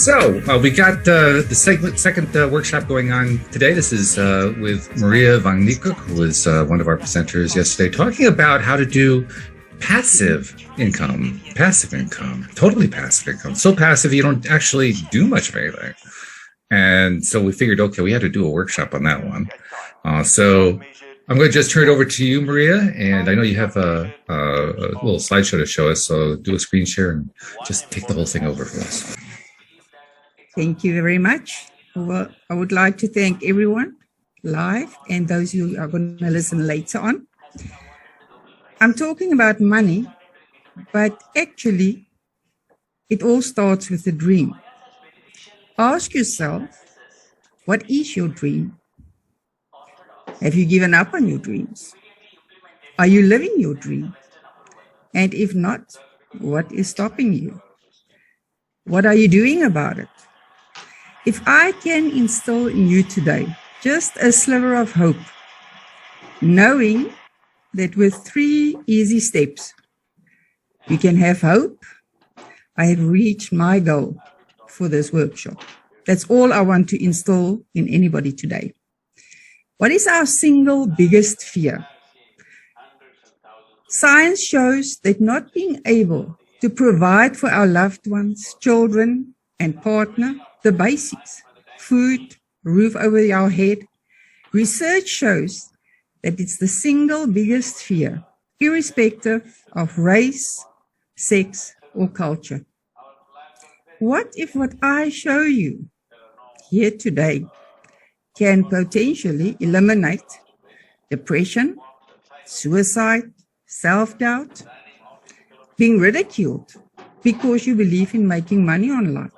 We got the second workshop going on today. This is with Maria van Niekerk, who was one of our presenters yesterday, talking about how to do passive income, totally passive income. So passive you don't actually do much of anything. And so we figured, okay, we had to do a workshop on that one. So I'm going to just turn it over to you, Maria, and I know you have a little slideshow to show us, so do a screen share and just take the whole thing over for us. Thank you very much. Well, I would like to thank everyone live and those who are going to listen later on. I'm talking about money, but actually it all starts with a dream. Ask yourself, what is your dream? Have you given up on your dreams? Are you living your dream? And if not, what is stopping you? What are you doing about it? If I can instill in you today just a sliver of hope, knowing that with 3 easy steps, you can have hope, I have reached my goal for this workshop. That's all I want to instill in anybody today. What is our single biggest fear? Science shows that not being able to provide for our loved ones, children, and partner the basics, food, roof over our head. Research shows that it's the single biggest fear, irrespective of race, sex, or culture. What if what I show you here today can potentially eliminate depression, suicide, self-doubt, being ridiculed because you believe in making money online,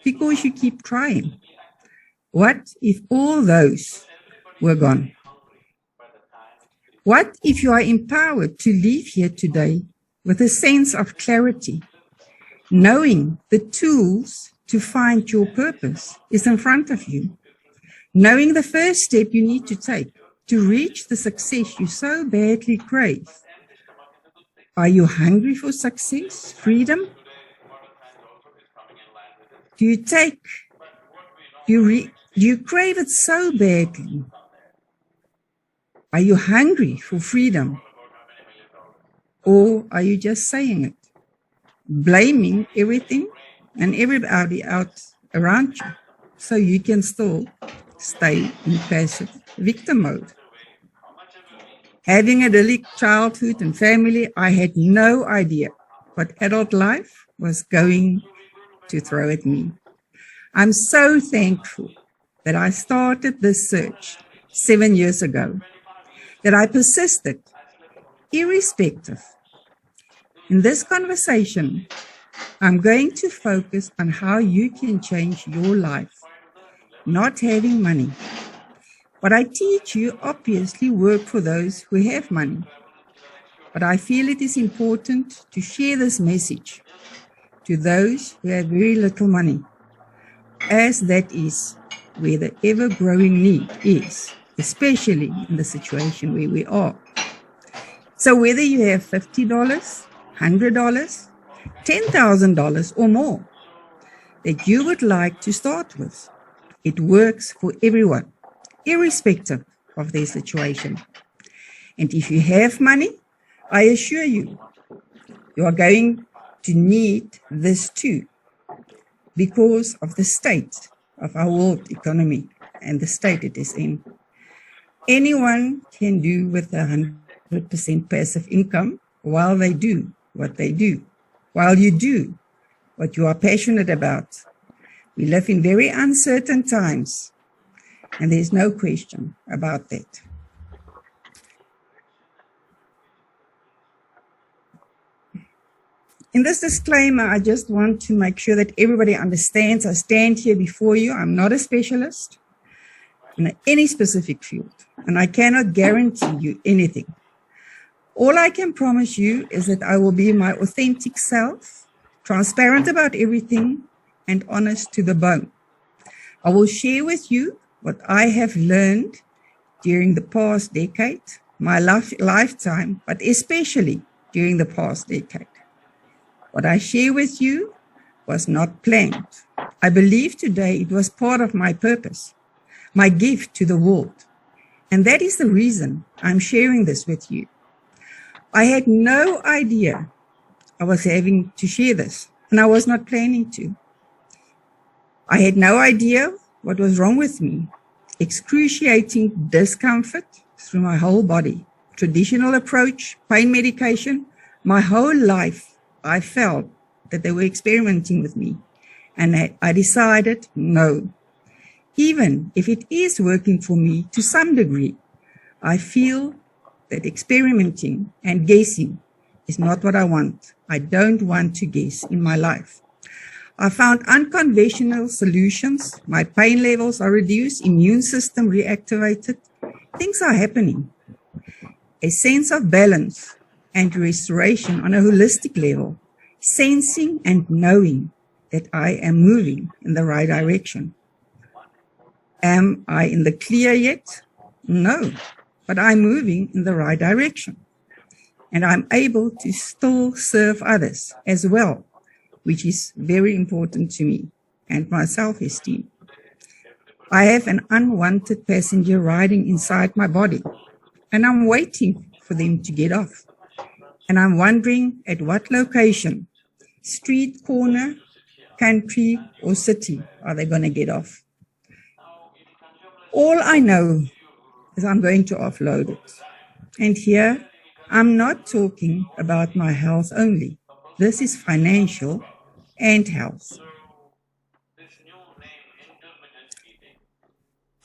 because you keep trying? What if all those were gone? What if you are empowered to leave here today with a sense of clarity, knowing the tools to find your purpose is in front of you, knowing the first step you need to take to reach the success you so badly crave? Are you hungry for success, freedom? Do you crave it so badly? Are you hungry for freedom? Or are you just saying it, blaming everything and everybody out around you so you can still stay in passive victim mode? Having a idyllic childhood and family, I had no idea what adult life was going to throw at me. I'm so thankful that I started this search 7 years ago, that I persisted, irrespective. In this conversation, I'm going to focus on how you can change your life, not having money. What I teach you obviously work for those who have money, but I feel it is important to share this message to those who have very little money, as that is where the ever-growing need is, especially in the situation where we are. So whether you have $50, $100, $10,000 or more that you would like to start with, it works for everyone, irrespective of their situation. And if you have money, I assure you, you are going to need this too, because of the state of our world economy and the state it is in. Anyone can do with 100% passive income while they do what they do, while you do what you are passionate about. We live in very uncertain times, and there's no question about that. In this disclaimer, I just want to make sure that everybody understands I stand here before you. I'm not a specialist in any specific field, and I cannot guarantee you anything. All I can promise you is that I will be my authentic self, transparent about everything, and honest to the bone. I will share with you what I have learned during the past decade, my lifetime, but especially during the past decade. What I share with you was not planned. I believe today it was part of my purpose, my gift to the world. And that is the reason I'm sharing this with you. I had no idea I was having to share this, and I was not planning to. I had no idea what was wrong with me. Excruciating discomfort through my whole body. Traditional approach, pain medication. My whole life, I felt that they were experimenting with me. And I decided, no. Even if it is working for me to some degree, I feel that experimenting and guessing is not what I want. I don't want to guess in my life. I found unconventional solutions. My pain levels are reduced, immune system reactivated. Things are happening. A sense of balance and restoration on a holistic level, sensing and knowing that I am moving in the right direction. Am I in the clear yet? No, but I'm moving in the right direction. And I'm able to still serve others as well, which is very important to me and my self-esteem. I have an unwanted passenger riding inside my body, and I'm waiting for them to get off. And I'm wondering at what location, street corner, country, or city are they going to get off. All I know is I'm going to offload it. And here, I'm not talking about my health only. This is financial and health.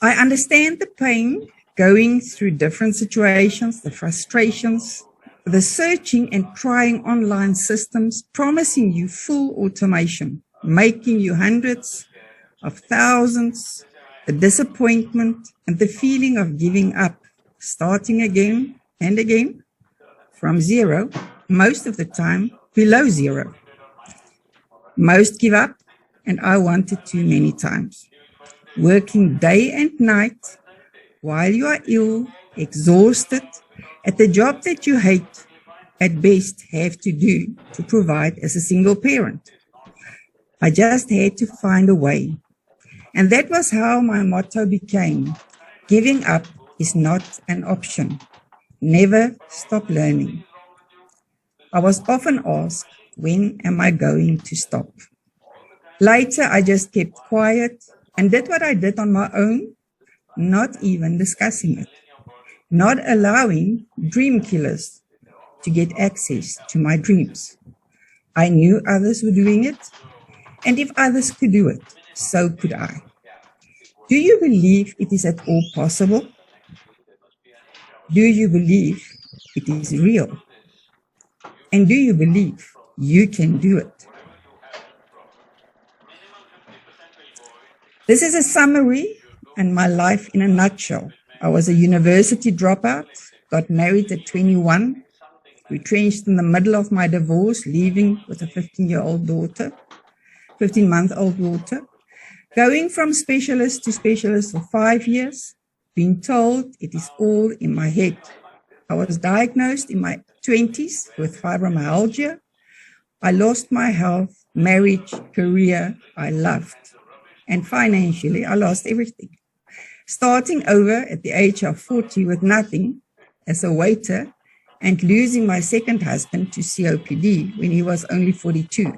I understand the pain going through different situations, the frustrations, the searching and trying online systems, promising you full automation, making you hundreds of thousands, the disappointment and the feeling of giving up, starting again and again from zero, most of the time below zero. Most give up, and I wanted to many times. Working day and night while you are ill, exhausted, at the job that you hate, at best have to do to provide as a single parent. I just had to find a way. And that was how my motto became, giving up is not an option. Never stop learning. I was often asked, when am I going to stop? Later, I just kept quiet and did what I did on my own, not even discussing it, not allowing dream killers to get access to my dreams. I knew others were doing it, and if others could do it, so could I. Do you believe it is at all possible? Do you believe it is real? And do you believe you can do it? This is a summary and my life in a nutshell. I was a university dropout, got married at 21, retrenched in the middle of my divorce, leaving with a 15-month-old daughter, going from specialist to specialist for 5 years, being told it is all in my head. I was diagnosed in my 20s with fibromyalgia. I lost my health, marriage, career I loved. And financially, I lost everything. Starting over at the age of 40 with nothing as a waiter and losing my second husband to COPD when he was only 42.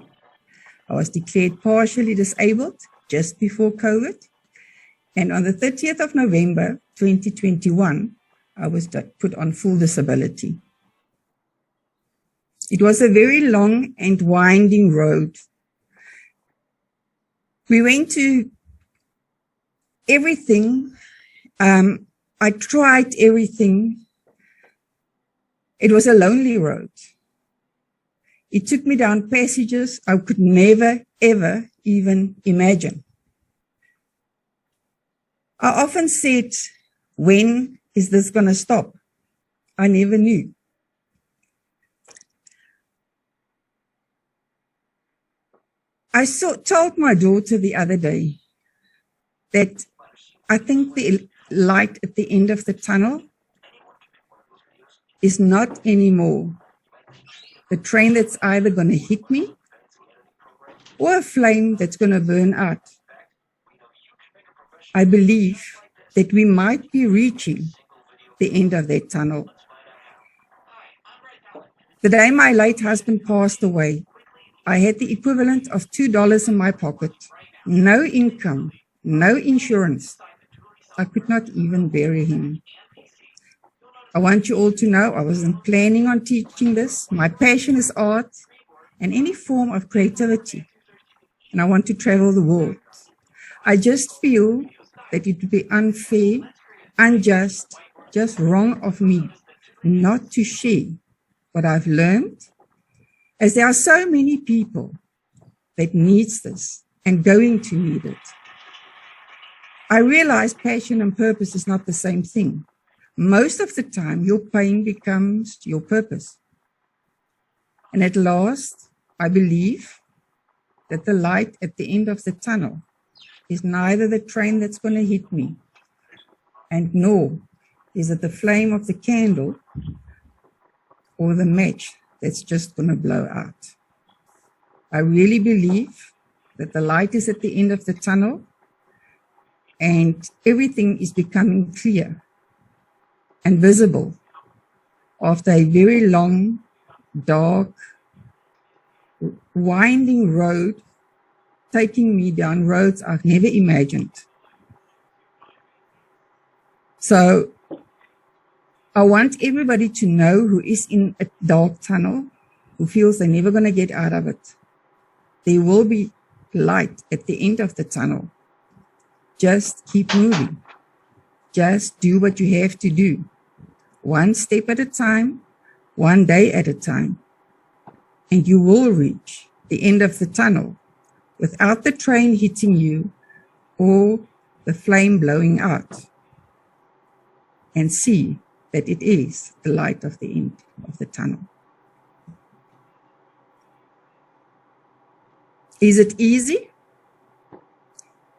I was declared partially disabled just before COVID. And on the 30th of November, 2021, I was put on full disability. It was a very long and winding road. We went to everything. I tried everything. It was a lonely road. It took me down passages I could never, ever even imagine. I often said, when is this going to stop? I never knew. I told my daughter the other day that I think the light at the end of the tunnel is not anymore the train that's either going to hit me or a flame that's going to burn out. I believe that we might be reaching the end of that tunnel. The day my late husband passed away, I had the equivalent of $2 in my pocket, no income, no insurance. I could not even bury him. I want you all to know I wasn't planning on teaching this. My passion is art and any form of creativity, and I want to travel the world. I just feel that it would be unfair, unjust, just wrong of me not to share what I've learned, as there are so many people that needs this and going to need it. I realize passion and purpose is not the same thing. Most of the time, your pain becomes your purpose. And at last, I believe that the light at the end of the tunnel is neither the train that's going to hit me, and nor is it the flame of the candle or the match that's just going to blow out. I really believe that the light is at the end of the tunnel and everything is becoming clear and visible after a very long, dark, winding road taking me down roads I've never imagined. So I want everybody to know who is in a dark tunnel, who feels they're never going to get out of it. There will be light at the end of the tunnel. Just keep moving. Just do what you have to do. One step at a time, one day at a time. And you will reach the end of the tunnel without the train hitting you or the flame blowing out. And see that it is the light of the end of the tunnel. Is it easy?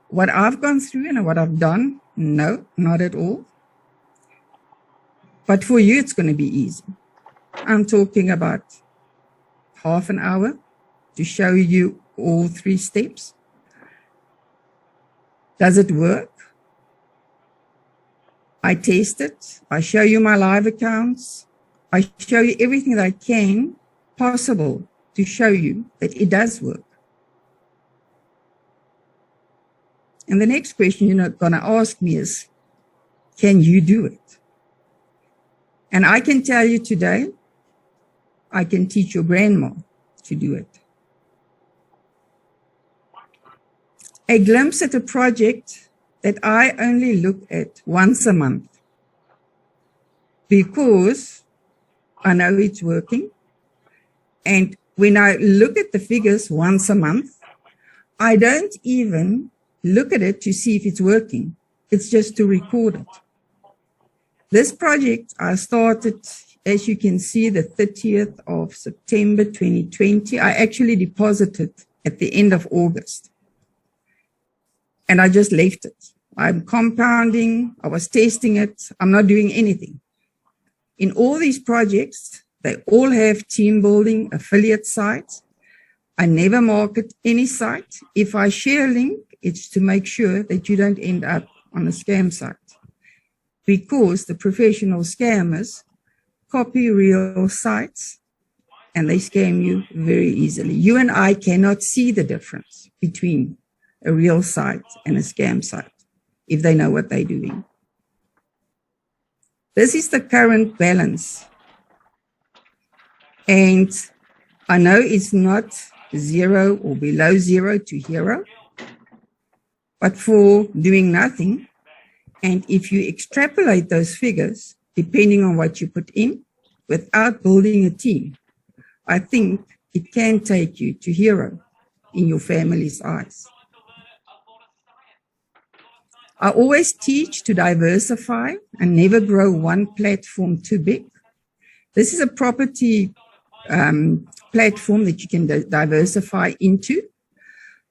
What I've gone through and what I've done? No, not at all. But for you, it's going to be easy. I'm talking about half an hour to show you all 3 steps. Does it work? I test it. I show you my live accounts. I show you everything that I can possible to show you that it does work. And the next question you're not going to ask me is, can you do it? And I can tell you today, I can teach your grandma to do it. A glimpse at a project that I only look at once a month because I know it's working. And when I look at the figures once a month, I don't even look at it to see if it's working. It's just to record it. This project I started, as you can see, the 30th of September 2020. I actually deposited at the end of August. And I just left it. I'm compounding. I was testing it. I'm not doing anything. In all these projects, they all have team building affiliate sites. I never market any site. If I share a link, it's to make sure that you don't end up on a scam site. Because the professional scammers copy real sites and they scam you very easily. You and I cannot see the difference between a real site and a scam site if they know what they're doing. This is the current balance. And I know it's not 0 or below 0 to hero, but for doing nothing, and if you extrapolate those figures, depending on what you put in, without building a team, I think it can take you to hero in your family's eyes. I always teach to diversify and never grow one platform too big. This is a property platform that you can diversify into.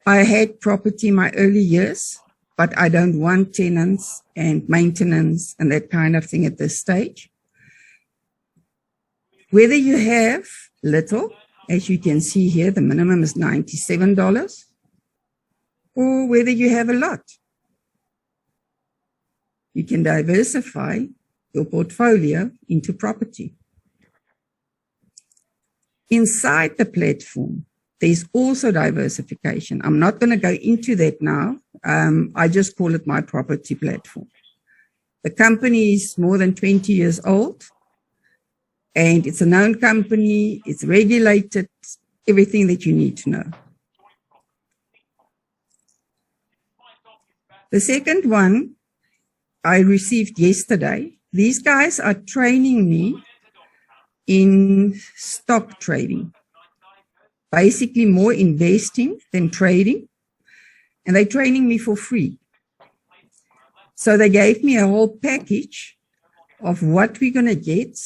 I had property in my early years, but I don't want tenants and maintenance and that kind of thing at this stage. Whether you have little as you can see here, the minimum is $97, or whether you have a lot. You can diversify your portfolio into property. Inside the platform, there's also diversification. I'm not going to go into that now. I just call it my property platform. The company is more than 20 years old, and it's a known company. It's regulated, everything that you need to know. The second one I received yesterday. These guys are training me in stock trading. Basically more investing than trading. And they're training me for free. So they gave me a whole package of what we're going to get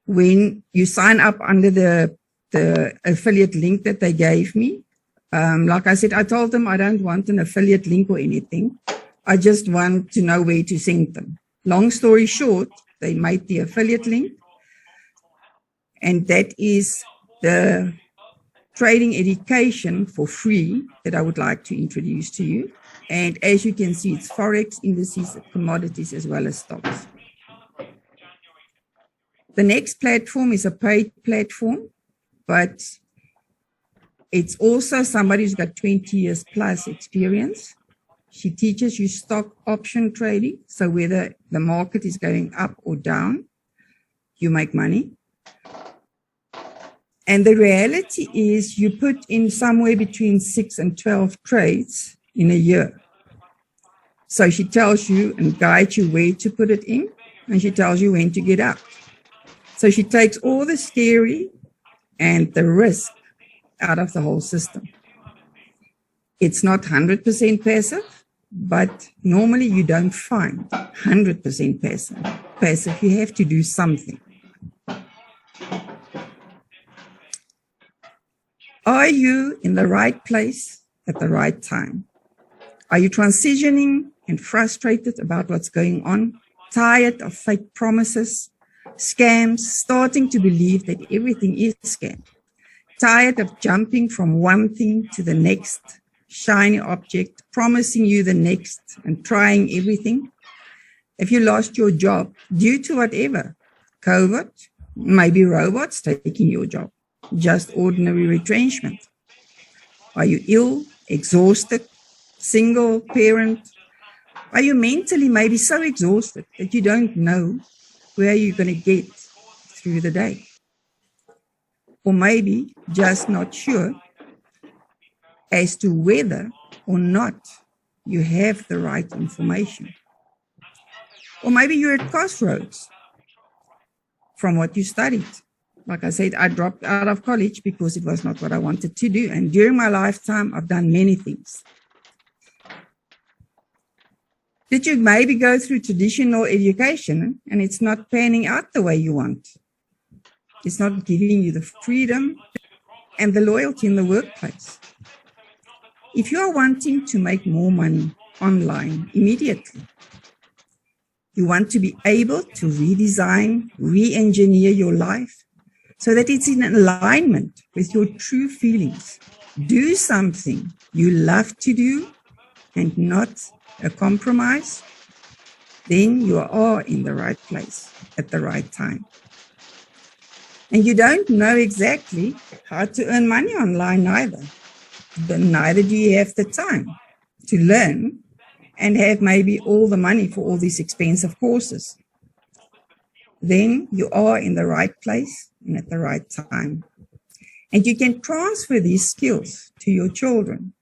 when you sign up under the affiliate link that they gave me. Like I said, I told them I don't want an affiliate link or anything. I just want to know where to send them. Long story short, they made the affiliate link. And that is the trading education for free that I would like to introduce to you. And as you can see, it's Forex, indices, commodities, as well as stocks. The next platform is a paid platform, but it's also somebody who's got 20 years plus experience. She teaches you stock option trading. So whether the market is going up or down, you make money. And the reality is you put in somewhere between 6 and 12 trades in a year. So she tells you and guides you where to put it in, and she tells you when to get out. So she takes all the scary and the risk out of the whole system. It's not 100% passive, but normally you don't find 100% passive. You have to do something. Are you in the right place at the right time? Are you transitioning and frustrated about what's going on? Tired of fake promises, scams, starting to believe that everything is a scam? Tired of jumping from one thing to the next shiny object, promising you the next and trying everything? Have you lost your job due to whatever? COVID, maybe robots taking your job, just ordinary retrenchment? Are you ill, exhausted, single parent? Are you mentally maybe so exhausted that you don't know where you're going to get through the day? Or maybe just not sure as to whether or not you have the right information. Or maybe you're at crossroads from what you studied. Like I said, I dropped out of college because it was not what I wanted to do. And during my lifetime, I've done many things. Did you maybe go through traditional education and it's not panning out the way you want? It's not giving you the freedom and the loyalty in the workplace. If you are wanting to make more money online immediately, you want to be able to redesign, re-engineer your life so that it's in alignment with your true feelings. Do something you love to do and not a compromise, then you are in the right place at the right time. And you don't know exactly how to earn money online either. But neither do you have the time to learn and have maybe all the money for all these expensive courses. Then you are in the right place and at the right time. And you can transfer these skills to your children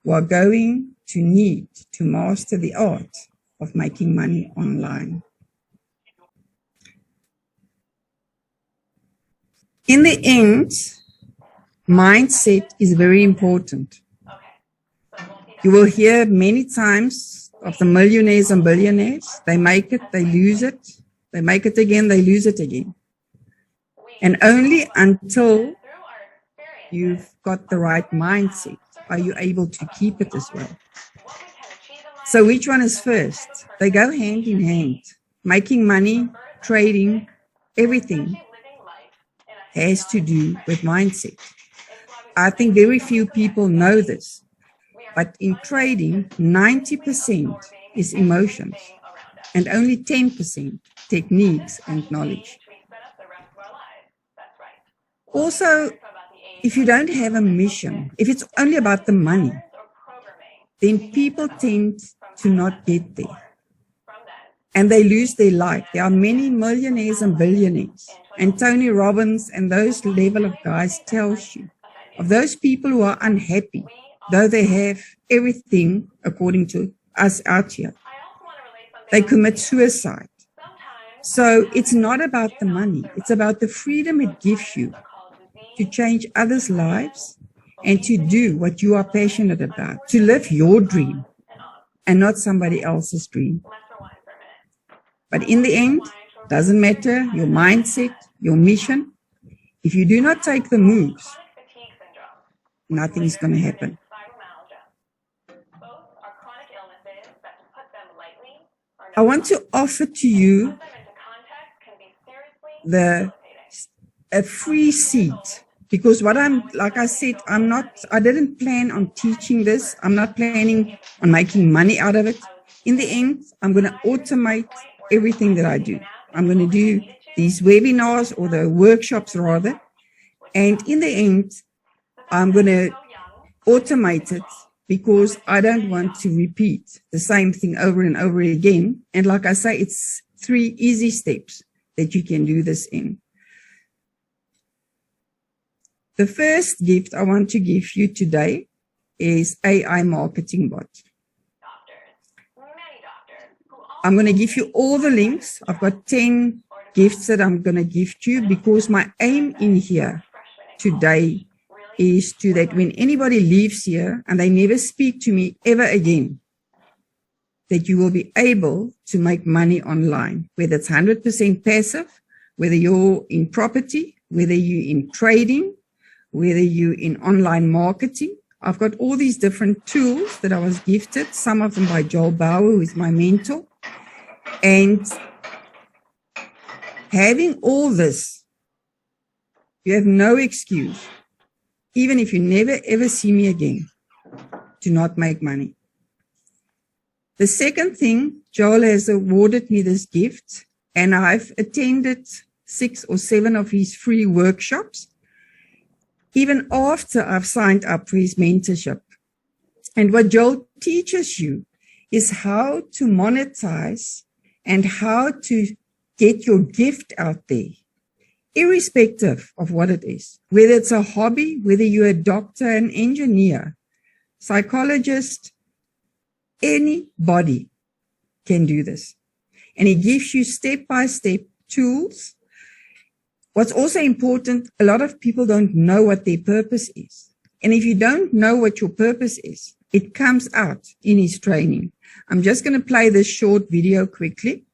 who are going to need to master the art of making money online. In the end, mindset is very important. You will hear many times of the millionaires and billionaires. They make it, they lose it. They make it again, they lose it again. And only until you've got the right mindset are you able to keep it as well. So which one is first? They go hand in hand. Making money, trading, everything has to do with mindset. I think very few people know this, but in trading, 90% is emotions and only 10% techniques and knowledge. Also, if you don't have a mission, if it's only about the money, then people tend to not get there. And they lose their life. There are many millionaires and billionaires. And Tony Robbins and those level of guys tells you of those people who are unhappy, though they have everything according to us out here. They commit suicide. So it's not about the money. It's about the freedom it gives you to change others' lives and to do what you are passionate about, to live your dream and not somebody else's dream. But in the end, doesn't matter your mindset, your mission. If you do not take the moves, nothing's going to happen. I want to offer to you a free seat, because like I said, I didn't plan on teaching this. I'm not planning on making money out of it. In the end, I'm going to automate everything that I do. I'm going to do these webinars or the workshops rather. And in the end, I'm going to automate it because I don't want to repeat the same thing over and over again. And like I say, it's 3 easy steps that you can do this in. The first gift I want to give you today is AI Marketing Bot. I'm going to give you all the links. I've got 10 gifts that I'm going to give to you because my aim in here today is that when anybody leaves here and they never speak to me ever again, that you will be able to make money online, whether it's 100% passive, whether you're in property, whether you're in trading, whether you're in online marketing. I've got all these different tools that I was gifted, some of them by Joel Bauer, who is my mentor. And having all this, you have no excuse, even if you never ever see me again, to not make money. The second thing, Joel has awarded me this gift, and I've attended 6 or 7 of his free workshops, even after I've signed up for his mentorship. And what Joel teaches you is how to monetize and how to get your gift out there, irrespective of what it is, whether it's a hobby, whether you're a doctor, an engineer, psychologist, anybody can do this. And he gives you step-by-step tools. What's also important, a lot of people don't know what their purpose is. And if you don't know what your purpose is, it comes out in his training. I'm just going to play this short video quickly.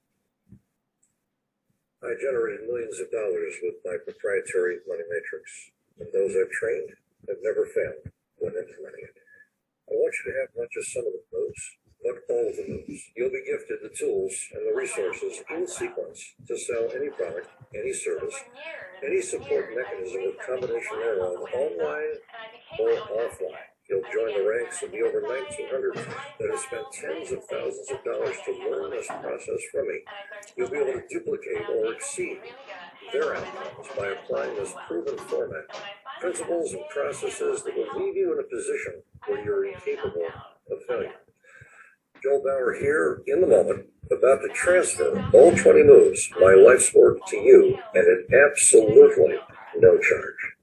I generated millions of dollars with my proprietary money matrix, and those I've trained have never failed when implementing it. I want you to have not just some of the moves, but all the moves. You'll be gifted the tools and the resources in sequence to sell any product, any service, any support mechanism or combination thereof, online or offline. You'll join the ranks of the over 1,900 that have spent tens of thousands of dollars to learn this process from me. You'll be able to duplicate or exceed their outcomes by applying this proven format, principles and processes that will leave you in a position where you're incapable of failure. Joel Bauer here in the moment, about to transfer all 20 moves, my life's work, to you, and at absolutely no charge.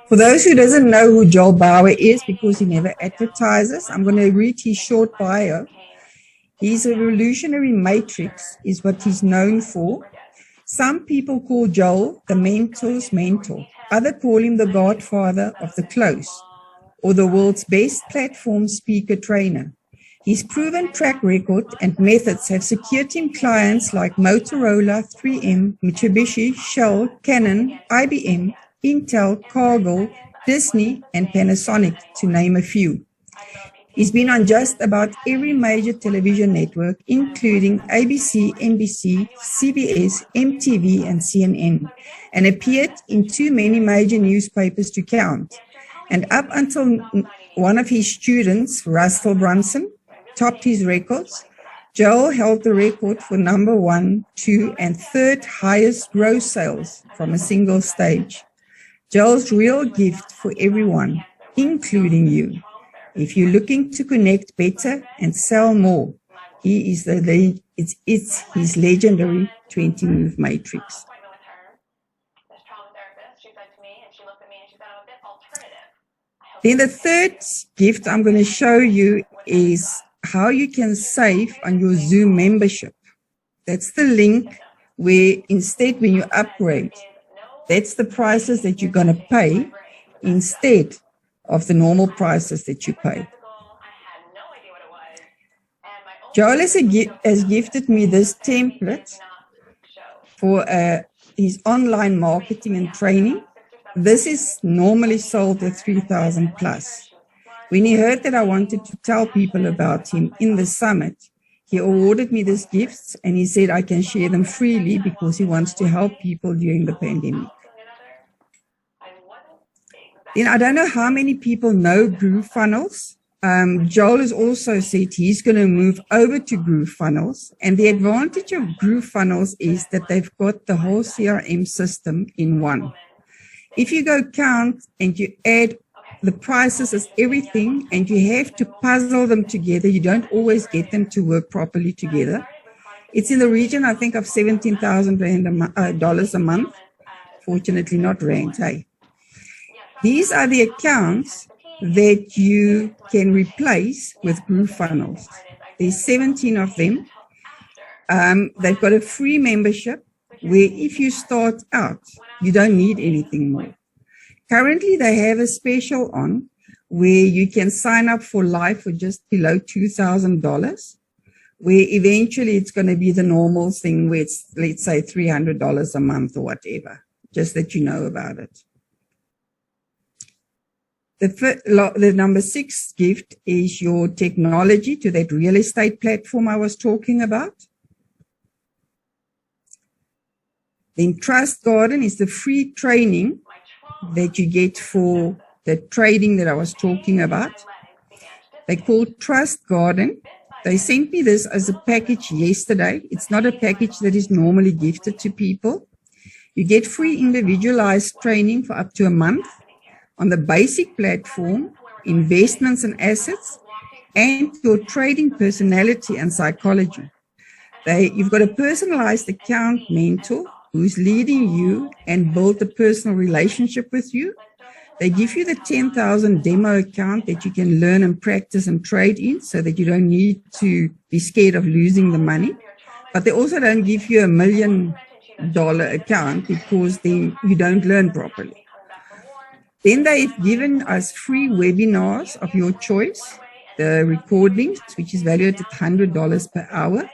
For those who doesn't know who Joel Bauer is, because he never advertises, I'm going to read his short bio. His evolutionary matrix is what he's known for. Some people call Joel the mentor's mentor. Others call him the godfather of the close, or the world's best platform speaker trainer. His proven track record and methods have secured him clients like Motorola, 3M, Mitsubishi, Shell, Canon, IBM, Intel, Cargill, Disney, and Panasonic, to name a few. He's been on just about every major television network, including ABC, NBC, CBS, MTV, and CNN, and appeared in too many major newspapers to count. And up until one of his students, Russell Brunson, topped his records, Joel held the record for number 1, 2, and 3rd highest gross sales from a single stage. Joel's real gift for everyone, including you. If you're looking to connect better and sell more, it's his legendary 20-move matrix. Then the third gift I'm going to show you is how you can save on your Zoom membership. That's the link where instead when you upgrade, that's the prices that you're going to pay instead of the normal prices that you pay. Joel has gifted me this template for his online marketing and training. This is normally sold at $3,000 plus. When he heard that I wanted to tell people about him in the summit, he awarded me these gifts and he said I can share them freely because he wants to help people during the pandemic. Then I don't know how many people know GrooveFunnels. Joel has also said he's going to move over to GrooveFunnels. And the advantage of GrooveFunnels is that they've got the whole CRM system in one. If you go count and you add the prices as everything and you have to puzzle them together, you don't always get them to work properly together. It's in the region, I think, of $17,000 a month. Fortunately, not rand, hey. These are the accounts that you can replace with GrooveFunnels. There's 17 of them. They've got a free membership where if you start out, you don't need anything more. Currently, they have a special on where you can sign up for life for just below $2,000, where eventually it's going to be the normal thing where it's, let's say, $300 a month or whatever, just that you know about it. The number 6 gift is your technology to that real estate platform I was talking about. Then Trust Garden is the free training that you get for the trading that I was talking about. They call Trust Garden. They sent me this as a package yesterday. It's not a package that is normally gifted to people. You get free individualized training for up to a month on the basic platform, investments and assets, and your trading personality and psychology. You've got a personalized account mentor who's leading you and build a personal relationship with you. They give you the 10,000 demo account that you can learn and practice and trade in so that you don't need to be scared of losing the money. But they also don't give you $1 million account because then you don't learn properly. Then they've given us free webinars of your choice, the recordings, which is valued at $100 per hour.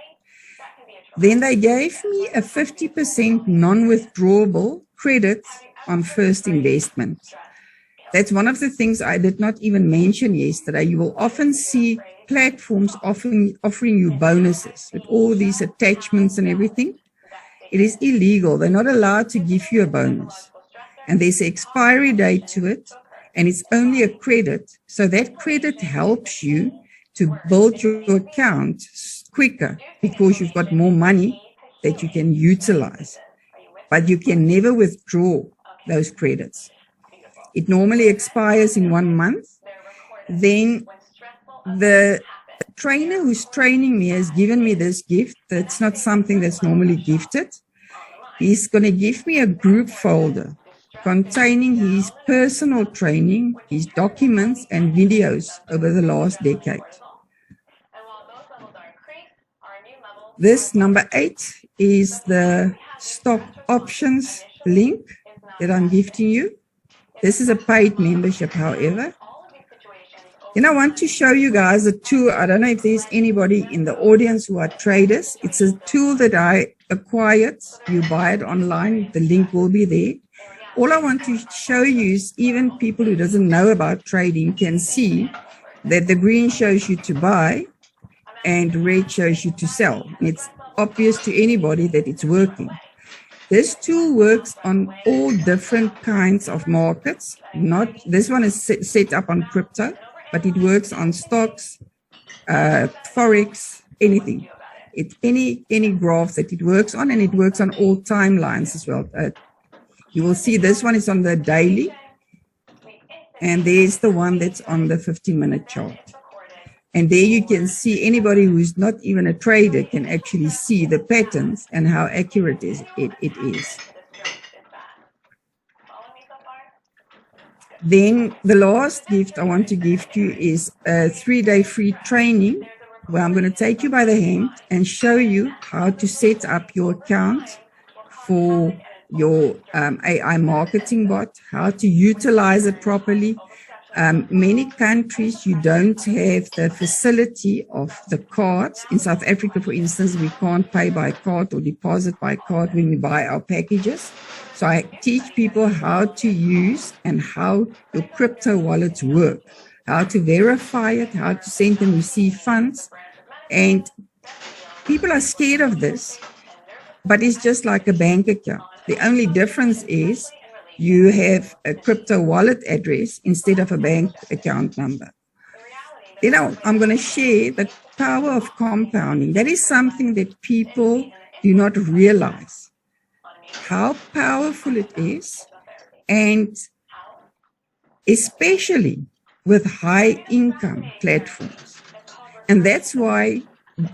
Then they gave me a 50% non-withdrawable credit on first investment. That's one of the things I did not even mention yesterday. You will often see platforms offering you bonuses with all these attachments and everything. It is illegal. They're not allowed to give you a bonus. And there's an expiry date to it, and it's only a credit. So that credit helps you to build your account quicker because you've got more money that you can utilize. But you can never withdraw those credits. It normally expires in 1 month. Then the trainer who's training me has given me this gift. That's not something that's normally gifted. He's going to give me a group folder containing his personal training, his documents, and videos over the last decade. This number 8 is the stock options link that I'm gifting you. This is a paid membership, however. Then I want to show you guys a tool. I don't know if there's anybody in the audience who are traders. It's a tool that I acquired. You buy it online. The link will be there. All I want to show you is even people who doesn't know about trading can see that the green shows you to buy and red shows you to sell. It's obvious to anybody that it's working. This tool works on all different kinds of markets. This one is set up on crypto, but it works on stocks, forex, anything. It's any graph that it works on, and it works on all timelines as well. You will see this one is on the daily, and there's the one that's on the 15-minute chart. And there you can see anybody who's not even a trader can actually see the patterns and how accurate it is. Then the last gift I want to give to you is a 3-day free training where I'm going to take you by the hand and show you how to set up your account for your AI marketing bot, how to utilize it properly. Many countries, you don't have the facility of the cards. In South Africa, for instance, we can't pay by card or deposit by card when we buy our packages. So I teach people how to use and how your crypto wallets work, how to verify it, how to send and receive funds. And people are scared of this, but it's just like a bank account. The only difference is you have a crypto wallet address instead of a bank account number. You know, I'm going to share the power of compounding. That is something that people do not realize, how powerful it is, and especially with high income platforms. And that's why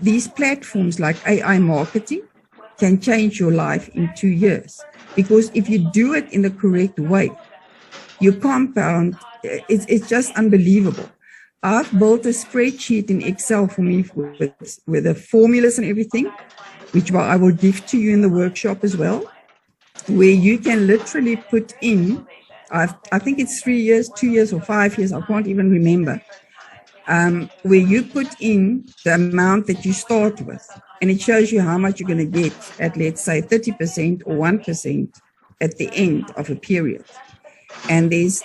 these platforms like AI marketing can change your life in 2 years. Because if you do it in the correct way, you compound, it's just unbelievable. I've built a spreadsheet in Excel for me with the formulas and everything, which I will give to you in the workshop as well, where you can literally put in, I think it's 3 years, 2 years, or 5 years, I can't even remember, where you put in the amount that you start with. And it shows you how much you're going to get at, let's say, 30% or 1% at the end of a period. And there's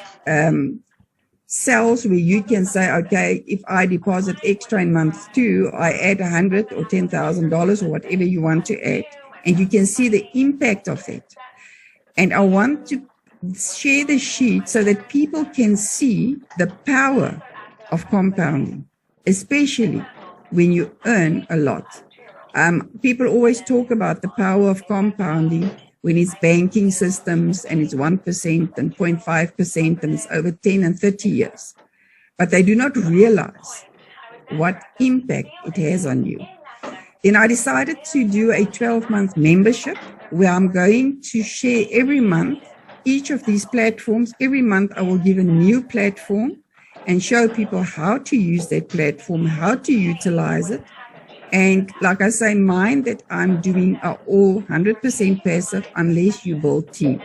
cells where you can say, okay, if I deposit extra in month 2, I add $100 or $10,000 or whatever you want to add. And you can see the impact of it. And I want to share the sheet so that people can see the power of compounding, especially when you earn a lot. People always talk about the power of compounding when it's banking systems and it's 1% and 0.5% and it's over 10 and 30 years. But they do not realize what impact it has on you. Then I decided to do a 12-month membership where I'm going to share every month each of these platforms. Every month I will give a new platform and show people how to use that platform, how to utilize it. And like I say, mine that I'm doing are all 100% passive unless you build team.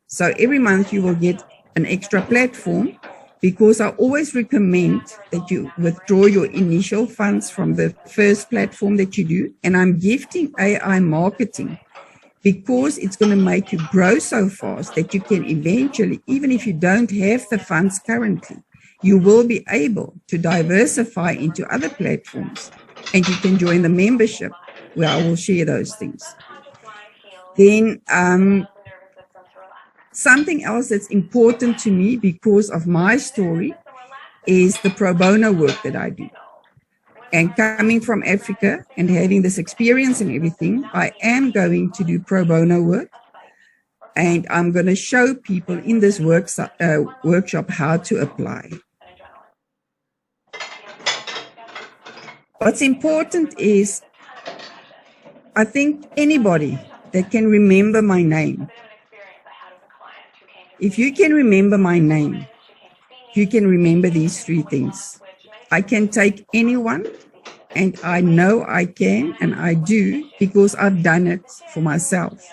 So every month you will get an extra platform, because I always recommend that you withdraw your initial funds from the first platform that you do. And I'm gifting AI marketing because it's going to make you grow so fast that you can eventually, even if you don't have the funds currently, you will be able to diversify into other platforms. And you can join the membership where I will share those things. Then something else that's important to me because of my story is the pro bono work that I do. And coming from Africa and having this experience and everything, I am going to do pro bono work. And I'm going to show people in this workshop how to apply. What's important is, I think anybody that can remember my name, if you can remember my name, you can remember these 3 things. I can take anyone, and I know I can, and I do, because I've done it for myself.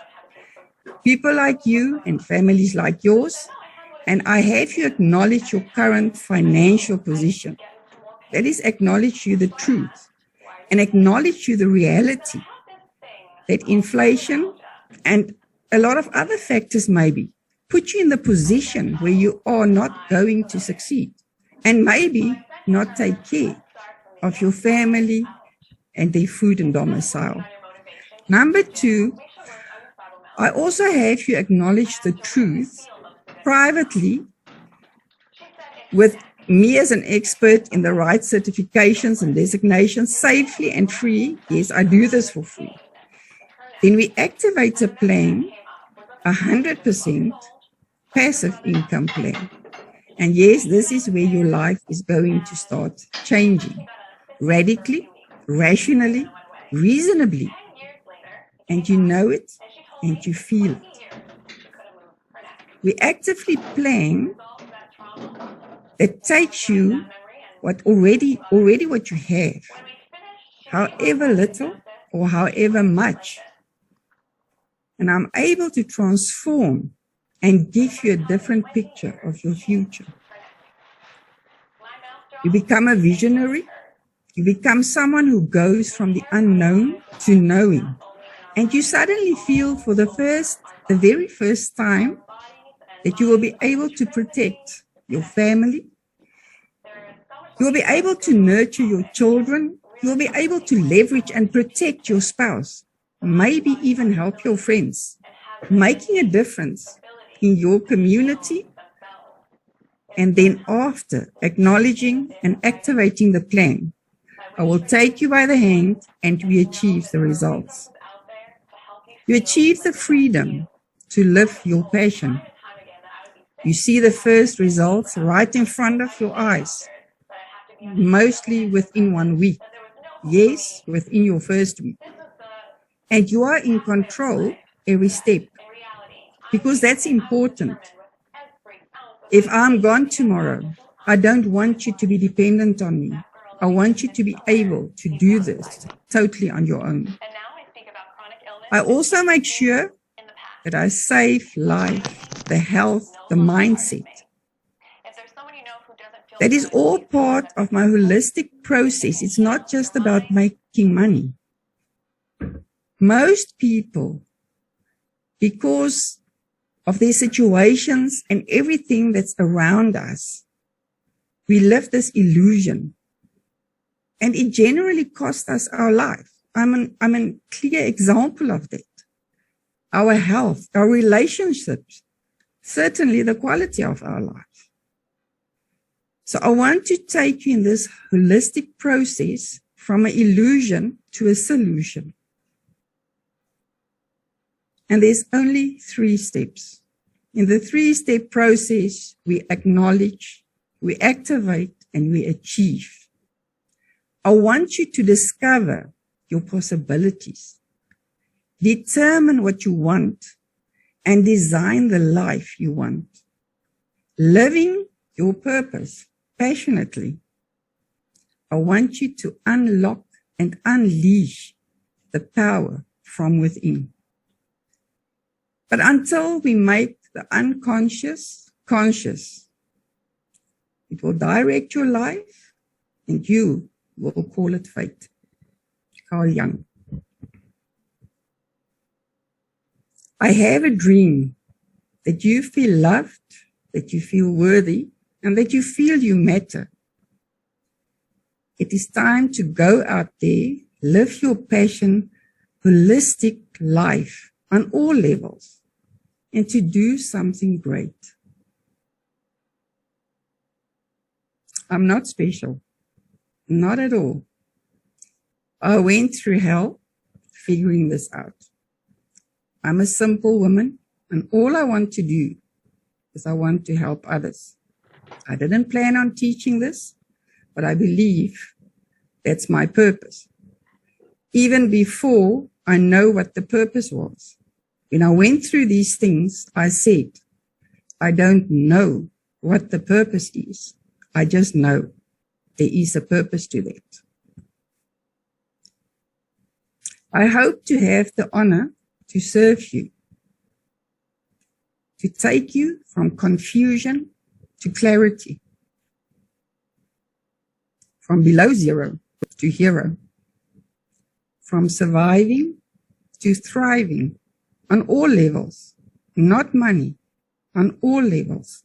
People like you and families like yours, and I have you acknowledge your current financial position. That is, acknowledge you the truth and acknowledge you the reality that inflation and a lot of other factors maybe put you in the position where you are not going to succeed. And maybe not take care of your family and their food and domicile. Number two, I also have you acknowledge the truth privately with me as an expert in the right certifications and designations, safely and free. Yes, I do this for free. Then we activate a plan, 100% passive income plan. And yes, this is where your life is going to start changing radically, rationally, reasonably. And you know it and you feel it. We actively plan that takes you already what you have, however little or however much. And I'm able to transform and give you a different picture of your future. You become a visionary. You become someone who goes from the unknown to knowing. And you suddenly feel for the very first time that you will be able to protect your family. You will be able to nurture your children. You will be able to leverage and protect your spouse. Maybe even help your friends, making a difference in your community. And then after acknowledging and activating the plan, I will take you by the hand and we achieve the results. You achieve the freedom to live your passion. You see the first results right in front of your eyes, mostly within 1 week. Yes, within your first week. And you are in control every step, because that's important. If I'm gone tomorrow, I don't want you to be dependent on me. I want you to be able to do this totally on your own. I also make sure that I save life, the health, the mindset. That is all part of my holistic process. It's not just about making money. Most people, because of their situations and everything that's around us, we live this illusion. And it generally costs us our life. I'm a clear example of that. Our health, our relationships, certainly the quality of our life. So I want to take you in this holistic process from an illusion to a solution. And there's only 3 steps. In the 3-step process, we acknowledge, we activate, and we achieve. I want you to discover your possibilities, determine what you want, and design the life you want. Living your purpose passionately. I want you to unlock and unleash the power from within. But until we make the unconscious conscious, it will direct your life and you will call it fate. Carl Jung. I have a dream that you feel loved, that you feel worthy, and that you feel you matter. It is time to go out there, live your passion, holistic life on all levels, and to do something great. I'm not special, not at all. I went through hell figuring this out. I'm a simple woman, and all I want to do is I want to help others. I didn't plan on teaching this, but I believe that's my purpose. Even before I know what the purpose was, when I went through these things, I said, I don't know what the purpose is. I just know there is a purpose to that. I hope to have the honor to serve you, to take you from confusion to clarity, from below zero to hero, from surviving to thriving on all levels, not money, on all levels.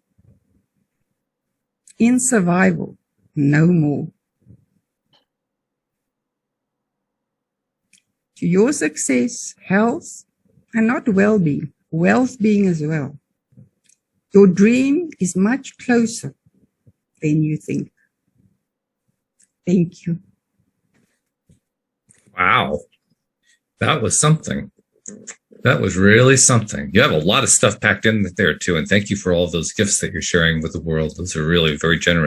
In survival, no more. To your success, health, and not well-being, wealth-being as well. Your dream is much closer than you think. Thank you. Wow. That was something. That was really something. You have a lot of stuff packed in there too. And thank you for all of those gifts that you're sharing with the world. Those are really very generous.